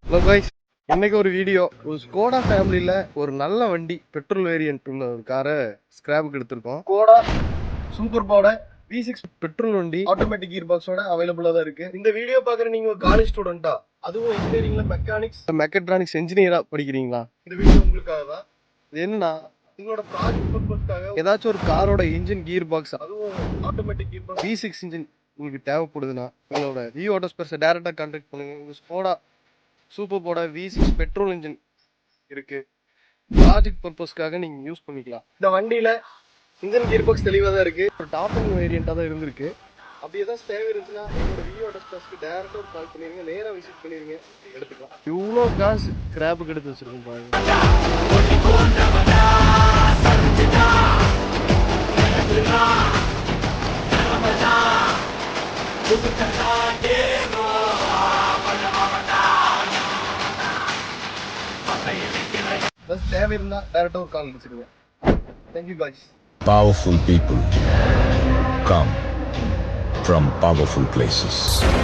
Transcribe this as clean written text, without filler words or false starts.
Hello guys, இன்னைக்கு ஒரு video. ஒரு ஸ்கோடா ஃபேமிலியில் ஒரு நல்ல வண்டி பெட்ரோல் வேரியன்ட் உள்ள ஒரு காரை ஸ்கிராப்புக்கு எடுத்திருக்கோம். ஸ்கோடா சூப்பர்போட V6 பெட்ரோல் வண்டி ஆட்டோமேட்டிக் கியர் பாக்ஸோட அவைலபிளாக தான் இருக்கு. இந்த வீடியோ பார்க்குற நீங்கள் ஒரு காலேஜ் ஸ்டூடெண்ட்டா, அதுவும் இன்ஜினியரிங்ல மெக்கட்ரானிக்ஸ் இன்ஜினியராக படிக்கிறீங்களா, இந்த வீடியோ உங்களுக்காக தான். இது என்னன்னா, உங்களோட ப்ராஜெக்ட் பர்பஸ்க்காக ஏதாச்சும் ஒரு காரோட இன்ஜின் கியர் பாக்ஸ், அதுவும் automatic gear box V6 engine உங்களுக்கு தேவைப்படுதுன்னா உங்களோட வியூ ஆட்டோ ஸ்பேர்ஸை டேரெக்டாக கான்டாக்ட் பண்ணுங்க. உங்கள் ஸ்கோடா சூப்பர்போட V6 பெட்ரோல் இன்ஜின் இருக்கு. ப்ராஜெக்ட் பர்பஸ்க்காக நீங்க யூஸ் பண்ணிக்கலாம். இந்த வண்டியில இன்ஜின் கியர் பாக்ஸ் தெளிவாக தான் இருக்கு. ஒரு டாப் அண்ட் வேரியண்டா தான் இருந்திருக்கு. அப்படி ஏதாவது தேவை இருந்துச்சுன்னா உங்களோட வியூ டெஸ்டர்ஸ்க்கு டேரக்டா கால் பண்ணிருங்க, நேரா விசிட் பண்ணிருங்க, எடுத்துக்கலாம். இவ்வளோ காசு கிராப்புக்கு எடுத்து வச்சிருக்கோம் பாருங்க. தேவை இருந்தா டேரக்டா ஒரு கால் வச்சிருங்க. Thank you guys. Powerful people come from powerful places.